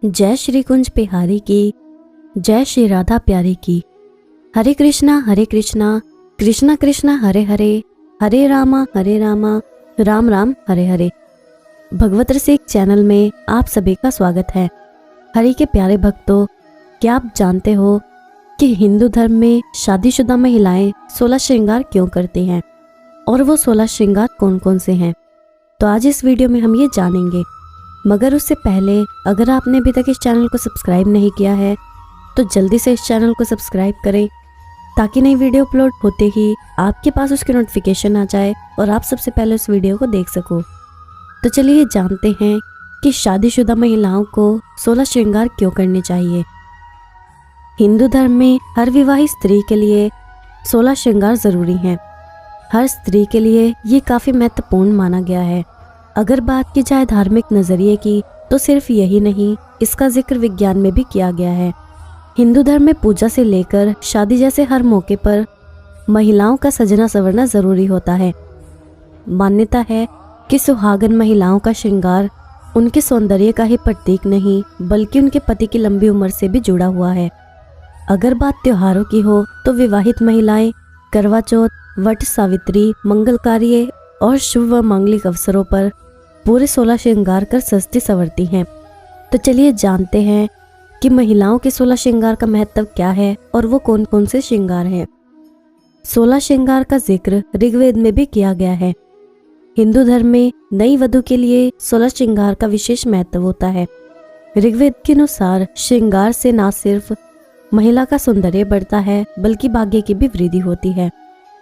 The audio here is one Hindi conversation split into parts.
जय श्री कुंज बिहारी की, जय श्री राधा प्यारी की। हरे कृष्णा कृष्णा कृष्णा हरे हरे, हरे रामा राम राम हरे हरे। भगवत रसिक चैनल में आप सभी का स्वागत है। हरि के प्यारे भक्तों, क्या आप जानते हो कि हिंदू धर्म में शादीशुदा महिलाएं 16 श्रृंगार क्यों करती हैं और वो 16 श्रृंगार कौन कौन से हैं? तो आज इस वीडियो में हम ये जानेंगे। मगर उससे पहले अगर आपने अभी तक इस चैनल को सब्सक्राइब नहीं किया है तो जल्दी से इस चैनल को सब्सक्राइब करें ताकि नई वीडियो अपलोड होते ही आपके पास उसकी नोटिफिकेशन आ जाए और आप सबसे पहले उस वीडियो को देख सको। तो चलिए जानते हैं कि शादीशुदा महिलाओं को 16 श्रृंगार क्यों करने चाहिए। हिंदू धर्म में हर विवाहित स्त्री के लिए 16 श्रृंगार जरूरी हैं। हर स्त्री के लिए ये काफ़ी महत्वपूर्ण माना गया है। अगर बात की जाए धार्मिक नज़रिए की तो सिर्फ यही नहीं, इसका जिक्र विज्ञान में भी किया गया है। हिंदू धर्म में पूजा से लेकर शादी जैसे हर मौके पर महिलाओं का सजना संवरना जरूरी होता है। मान्यता है कि सुहागन महिलाओं का श्रृंगार उनके सौंदर्य का ही प्रतीक नहीं बल्कि उनके पति की लंबी उम्र से भी जुड़ा हुआ है। अगर बात त्योहारों की हो तो विवाहित महिलाएं करवा चौथ, वट सावित्री, मंगल कार्य और शुभ व मांगलिक अवसरों पर पूरे 16 श्रृंगार कर सजती संवरती हैं। तो चलिए जानते हैं कि महिलाओं के 16 श्रृंगार का महत्व क्या है और वो कौन कौन से श्रृंगार हैं। 16 श्रृंगार का जिक्र ऋग्वेद में भी किया गया है। हिंदू धर्म में नई वधू के लिए 16 श्रृंगार का विशेष महत्व होता है। ऋग्वेद के अनुसार श्रृंगार से न सिर्फ महिला का सौंदर्य बढ़ता है बल्कि भाग्य की भी वृद्धि होती है।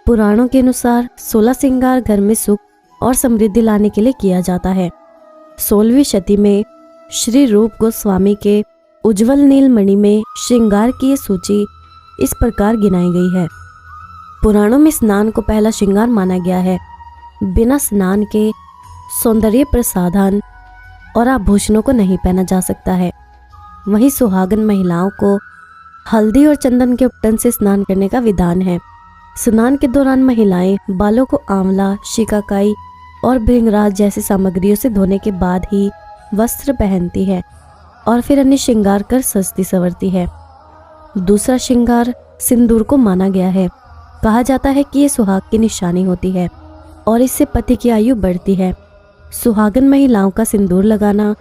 पुराणों के अनुसार 16 श्रृंगार घर में सुख और समृद्धि लाने के लिए किया जाता है। 16वीं शती में श्री रूप गोस्वामी के उज्जवल नीलमणि में श्रृंगार की ये सूची इस प्रकार गिनाई गई है। पुराणों में स्नान को पहला श्रृंगार माना गया है। बिना स्नान के सौंदर्य प्रसाधन और आभूषणों को नहीं पहना जा सकता है। वहीं सुहागन महिलाओं को हल्दी और चंदन के उपटन से स्नान करने का विधान है। स्नान के दौरान महिलाएं बालों को आंवला, शिकाकाई और भृंगराज जैसी सामग्रियों से धोने के बाद ही वस्त्र पहनती है और फिर अन्य श्रृंगार कर सजती संवरती है। दूसरा श्रृंगार सिंदूर को माना गया है। कहा जाता है कि ये सुहाग की निशानी होती है और इससे पति की आयु बढ़ती है। सुहागन महिलाओं का सिंदूर लगाना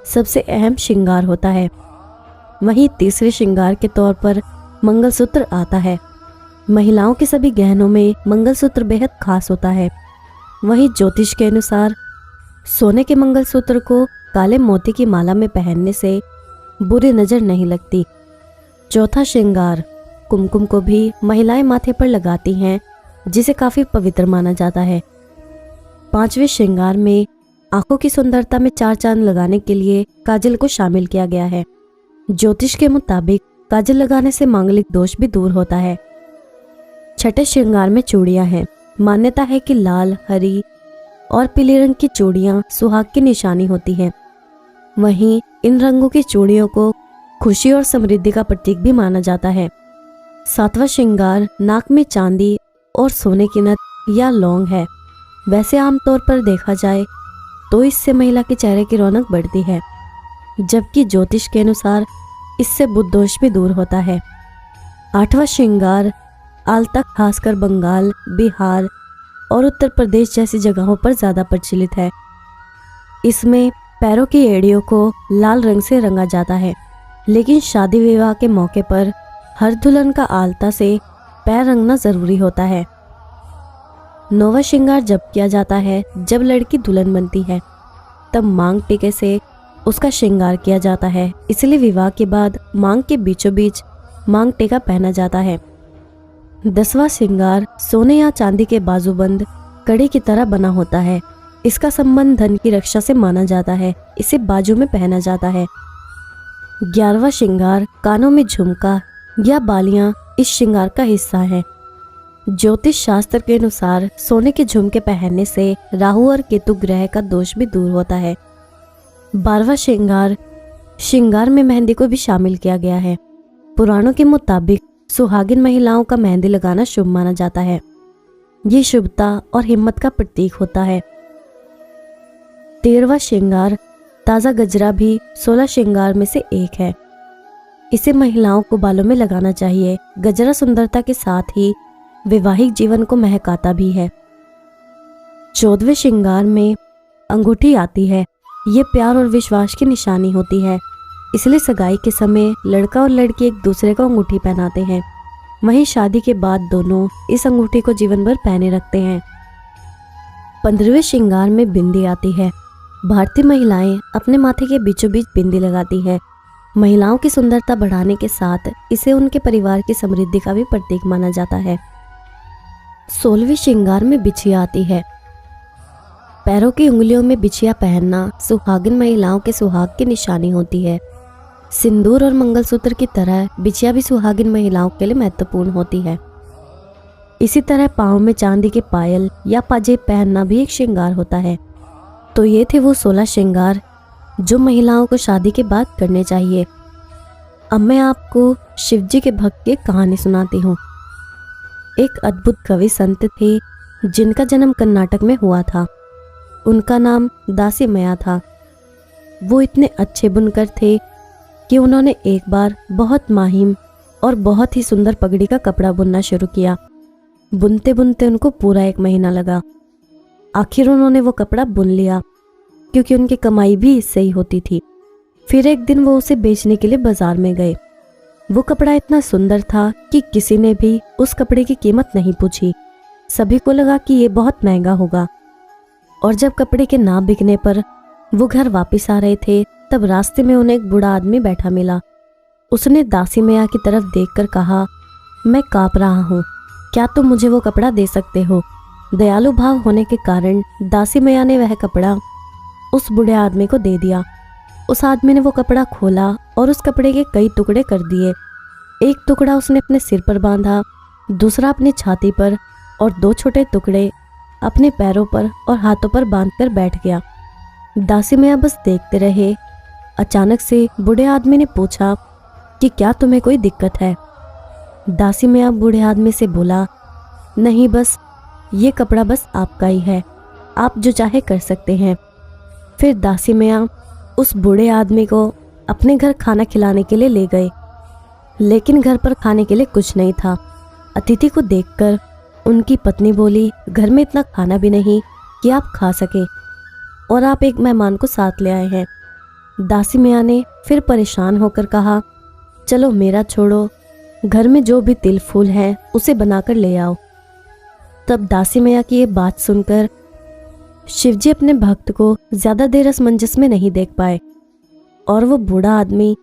सबसे अहम श्रृंगार होता है। वहीं तीसरे श्रृंगार के तौर पर मंगलसूत्र आता है। महिलाओं के सभी गहनों में मंगलसूत्र बेहद खास होता है। वहीं ज्योतिष के अनुसार सोने के मंगलसूत्र को काले मोती की माला में पहनने से बुरी नजर नहीं लगती। चौथा श्रृंगार कुमकुम को भी महिलाएं माथे पर लगाती हैं, जिसे काफी पवित्र माना जाता है। 5वें श्रृंगार में आंखों की सुंदरता में 4 चांद लगाने के लिए काजल को शामिल किया गया है। ज्योतिष के मुताबिक काजल लगाने से मांगलिक दोष भी दूर होता है। 6ठे श्रृंगार में चूड़ियां हैं। मान्यता है कि लाल, हरी और पीले रंग की चूड़ियां सुहाग की निशानी होती हैं। वहीं इन रंगों की चूड़ियों को खुशी और समृद्धि का प्रतीक भी माना जाता है। 7वां श्रृंगार नाक में चांदी और सोने की नथ या लौंग है। वैसे आमतौर पर देखा जाए तो इससे महिला के चेहरे की रौनक बढ़ती है, जबकि ज्योतिष के अनुसार इससे बुध दोष भी दूर होता है। 8वां श्रृंगार आलता खासकर बंगाल, बिहार और उत्तर प्रदेश जैसी जगहों पर ज़्यादा प्रचलित है। इसमें पैरों की एड़ियों को लाल रंग से रंगा जाता है, लेकिन शादी विवाह के मौके पर हर दुल्हन का आलता से पैर रंगना ज़रूरी होता है। 9वां श्रृंगार जब किया जाता है जब लड़की दुल्हन बनती है, तब मांग टीके से उसका श्रृंगार किया जाता है। इसलिए विवाह के बाद मांग के बीचों बीच मांग टीका पहना जाता है। 10वां श्रृंगार सोने या चांदी के बाजूबंद कड़ी की तरह बना होता है। इसका संबंध धन की रक्षा से माना जाता है। इसे बाजू में पहना जाता है। 11वां श्रृंगार कानों में झुमका या बालियां इस श्रृंगार का हिस्सा है। ज्योतिष शास्त्र के अनुसार सोने के झुमके पहनने से राहु और केतु ग्रह का दोष भी दूर होता है। 12वां श्रृंगार में मेहंदी को भी शामिल किया गया है। पुराणों के मुताबिक सुहागिन महिलाओं का मेहंदी लगाना शुभ माना जाता है। ये शुभता और हिम्मत का प्रतीक होता है। 13वां श्रृंगार ताज़ा गजरा भी 16 श्रृंगार में से एक है। इसे महिलाओं को बालों में लगाना चाहिए। गजरा सुंदरता के साथ ही वैवाहिक जीवन को महकाता भी है। 14वें श्रृंगार में अंगूठी आती है। ये प्यार और विश्वास की निशानी होती है, इसलिए सगाई के समय लड़का और लड़की एक दूसरे को अंगूठी पहनाते हैं। वहीं शादी के बाद दोनों इस अंगूठी को जीवन भर पहने रखते हैं। 15वें श्रृंगार में बिंदी आती है। भारतीय महिलाएं अपने माथे के बीचों बीच बिंदी लगाती हैं। महिलाओं की सुंदरता बढ़ाने के साथ इसे उनके परिवार की समृद्धि का भी प्रतीक माना जाता है। 16वें श्रृंगार में बिछिया आती है। पैरों की उंगलियों में बिछिया पहनना सुहागिन महिलाओं के सुहाग की निशानी होती है। सिंदूर और मंगलसूत्र की तरह बिछिया भी सुहागिन महिलाओं के लिए महत्वपूर्ण होती है। इसी तरह पाँव में चांदी के पायल या पाजेब पहनना भी एक श्रृंगार होता है। तो ये थे वो 16 श्रृंगार जो महिलाओं को शादी के बाद करने चाहिए। अब मैं आपको शिवजी के भक्त की कहानी सुनाती हूँ। एक अद्भुत कवि संत थे जिनका जन्म कर्नाटक में हुआ था। उनका नाम दासी मैया था। वो इतने अच्छे बुनकर थे कि उन्होंने एक बार बहुत माहिम और बहुत ही सुंदर पगड़ी का कपड़ा बुनना शुरू किया। बुनते बुनते उनको पूरा 1 महीना लगा। आखिर उन्होंने वो कपड़ा बुन लिया, क्योंकि उनकी कमाई भी इससे ही होती थी। फिर एक दिन वो उसे बेचने के लिए बाजार में गए। वो कपड़ा इतना सुंदर था कि किसी ने भी उस कपड़े की कीमत नहीं पूछी। सभी को लगा कि ये बहुत महंगा होगा। और जब कपड़े के ना बिकने पर वो घर वापस आ रहे थे, तब रास्ते में उन्हें एक बूढ़ा आदमी बैठा मिला। उसने दासी मैया की तरफ देखकर कहा, मैं कांप रहा हूँ, क्या तुम मुझे वो कपड़ा दे सकते हो? दयालु भाव होने के कारण दासी मैया ने वह कपड़ा उस बूढ़े आदमी को दे दिया। उस आदमी ने वो कपड़ा खोला और उस कपड़े के कई टुकड़े कर दिए। एक टुकड़ा उसने अपने सिर पर बांधा, दूसरा अपनी छाती पर और 2 छोटे टुकड़े अपने पैरों पर और हाथों पर बांधकर बैठ गया। दासी मैया बस देखते रहे। अचानक से बूढ़े आदमी ने पूछा कि क्या तुम्हें कोई दिक्कत है? दासी मैया बूढ़े आदमी से बोला, नहीं, बस ये कपड़ा बस आपका ही है, आप जो चाहे कर सकते हैं। फिर दासी मैया उस बूढ़े आदमी को अपने घर खाना खिलाने के लिए ले गए, लेकिन घर पर खाने के लिए कुछ नहीं था। अतिथि को देखकर उनकी पत्नी बोली, घर में इतना खाना भी नहीं कि आप खा सके, और आप एक मेहमान को साथ ले आए हैं। दासी मैया ने फिर परेशान होकर कहा, चलो मेरा छोड़ो, घर में जो भी तिल फूल है उसे बनाकर ले आओ। तब दासी मैया की ये बात सुनकर शिवजी अपने भक्त को ज्यादा देर असमंजस में नहीं देख पाए, और वो बूढ़ा आदमी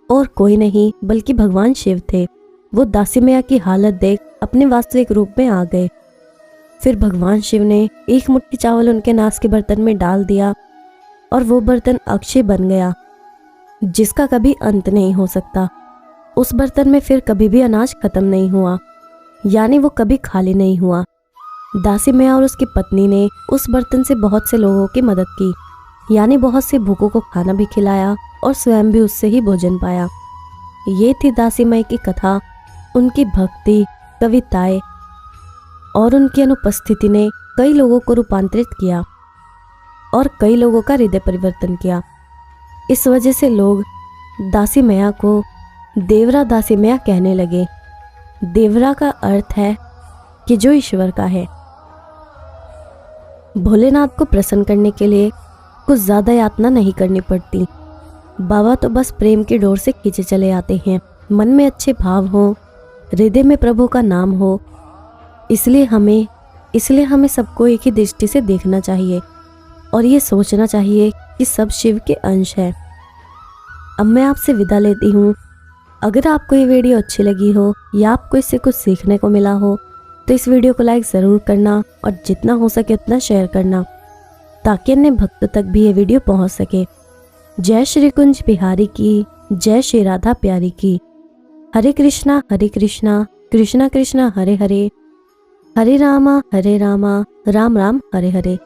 और कोई नहीं बल्कि भगवान शिव थे। वो दासी मैया की हालत देख अपने वास्तविक रूप में आ गए। फिर भगवान शिव ने एक मुट्ठी चावल उनके नाश के बर्तन में डाल दिया, और वो बर्तन अक्षय बन गया, जिसका कभी अंत नहीं हो सकता। उस बर्तन में फिर कभी भी अनाज खत्म नहीं हुआ, यानी वो कभी खाली नहीं हुआ। दासी मैया और उसकी पत्नी ने उस बर्तन से बहुत से लोगों की मदद की, यानी बहुत से भूखों को खाना भी खिलाया और स्वयं भी उससे ही भोजन पाया। ये थी दासी मैया की कथा। उनकी भक्ति, कविताएं और उनकी अनुपस्थिति ने कई लोगों को रूपांतरित किया और कई लोगों का हृदय परिवर्तन किया। इस वजह से लोग दासी मैया को देवरा दासी मैया कहने लगे। देवरा का अर्थ है कि जो ईश्वर का है। भोलेनाथ को प्रसन्न करने के लिए कुछ ज्यादा यातना नहीं करनी पड़ती। बाबा तो बस प्रेम की डोर से खींचे चले आते हैं। मन में अच्छे भाव हो, हृदय में प्रभु का नाम हो, इसलिए हमें सबको एक ही दृष्टि से देखना चाहिए और ये सोचना चाहिए कि सब शिव के अंश है। अब मैं आपसे विदा लेती हूँ। अगर आपको ये वीडियो अच्छी लगी हो या आपको इससे कुछ सीखने को मिला हो तो इस वीडियो को लाइक ज़रूर करना और जितना हो सके उतना शेयर करना, ताकि अन्य भक्तों तक भी ये वीडियो पहुँच सके। जय श्री कुंज बिहारी की, जय श्री राधा प्यारी की। हरे कृष्णा कृष्णा कृष्णा हरे हरे, हरे रामा राम राम हरे हरे।